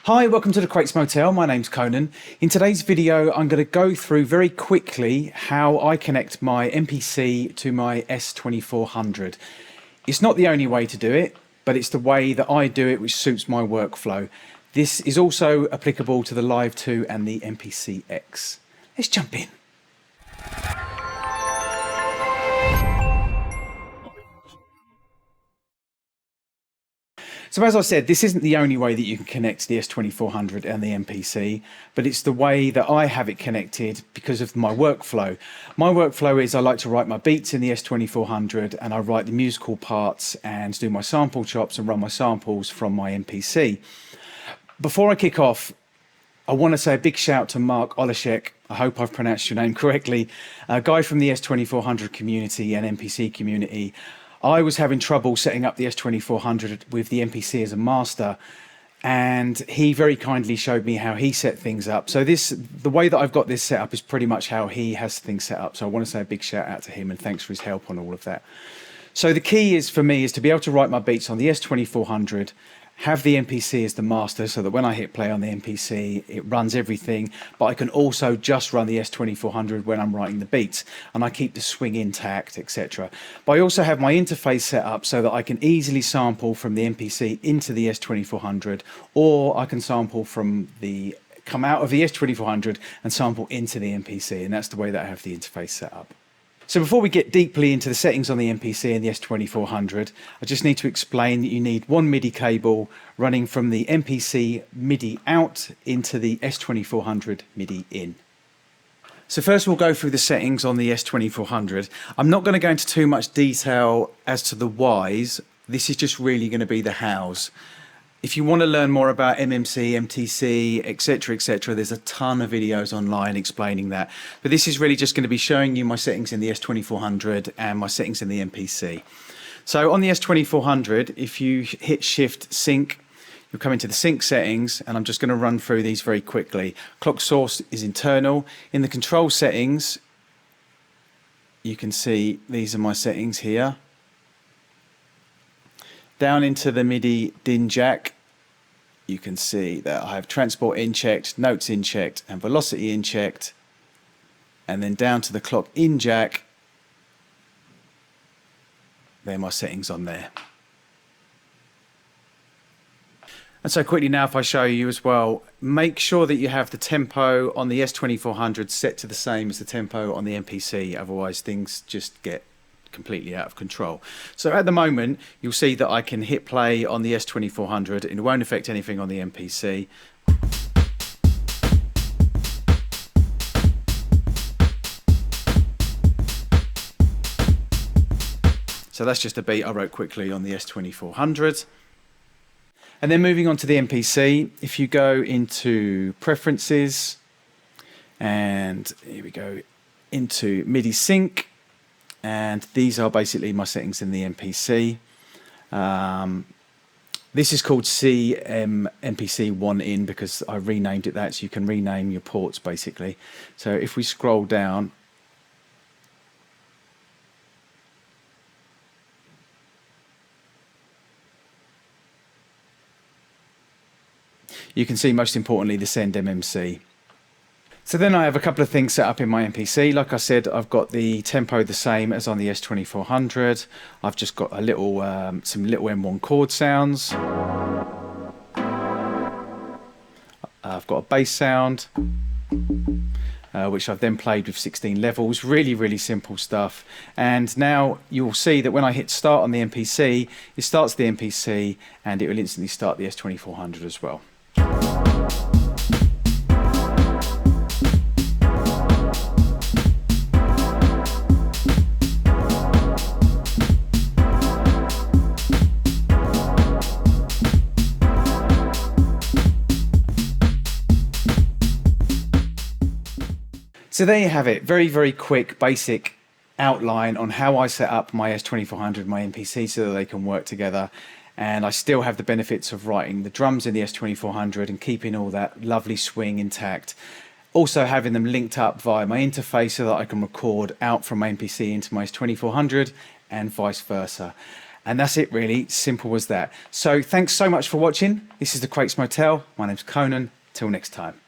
Hi, welcome to the Crates Motel. My name's Conan. In today's video, I'm going to go through very quickly how I connect my MPC to my S2400. It's not the only way to do it, but it's the way that I do it which suits my workflow. This is also applicable to the Live 2 and the MPC X. Let's jump in. So as I said, this isn't the only way that you can connect the S2400 and the MPC, but it's the way that I have it connected because of my workflow. My workflow is I like to write my beats in the S2400 and I write the musical parts and do my sample chops and run my samples from my MPC. Before I kick off, I want to say a big shout to Mark Oleszek. I hope I've pronounced your name correctly. A guy from the S2400 community and MPC community. I was having trouble setting up the S2400 with the MPC as a master, and he very kindly showed me how he set things up. So the way that I've got this set up is pretty much how he has things set up. So I want to say a big shout out to him and thanks for his help on all of that. So the key is for me is to be able to write my beats on the S2400, have the MPC as the master so that when I hit play on the MPC, it runs everything, but I can also just run the S2400 when I'm writing the beats and I keep the swing intact, etc. But I also have my interface set up so that I can easily sample from the MPC into the S2400, or I can sample come out of the S2400 and sample into the MPC, and that's the way that I have the interface set up. So before we get deeply into the settings on the MPC and the S2400, I just need to explain that you need one MIDI cable running from the MPC MIDI out into the S2400 MIDI in. So first we'll go through the settings on the S2400. I'm not going to go into too much detail as to the whys. This is just really going to be the hows. If you want to learn more about MMC, MTC, etc., there's a ton of videos online explaining that. But this is really just going to be showing you my settings in the S2400 and my settings in the MPC. So on the S2400, if you hit Shift Sync, you'll come into the sync settings, and I'm just going to run through these very quickly. Clock source is internal. In the control settings, you can see these are my settings here. Down into the MIDI DIN jack, you can see that I have transport in checked, notes in checked, and velocity in checked. And then down to the clock in jack, there are my settings on there. And so quickly now, if I show you as well, make sure that you have the tempo on the S2400 set to the same as the tempo on the MPC, otherwise things just get completely out of control. So at the moment you'll see that I can hit play on the S2400 and it won't affect anything on the MPC. So that's just a beat I wrote quickly on the S2400. And then moving on to the MPC, if you go into preferences, and here we go into MIDI sync, and these are basically my settings in the MPC. This is called MPC One in because I renamed it that, so you can rename your ports basically. So if we scroll down, you can see most importantly the send MMC. So then I have a couple of things set up in my MPC. Like I said, I've got the tempo the same as on the S2400. I've just got a little, some little M1 chord sounds. I've got a bass sound, which I've then played with 16 levels. Really, really simple stuff. And now you'll see that when I hit start on the MPC, it starts the MPC and it will instantly start the S2400 as well. So there you have it, very, very quick, basic outline on how I set up my S2400, my MPC, so that they can work together. And I still have the benefits of writing the drums in the S2400 and keeping all that lovely swing intact. Also having them linked up via my interface so that I can record out from my MPC into my S2400 and vice versa. And that's it really, simple as that. So thanks so much for watching. This is the Quakes Motel. My name's Conan. Till next time.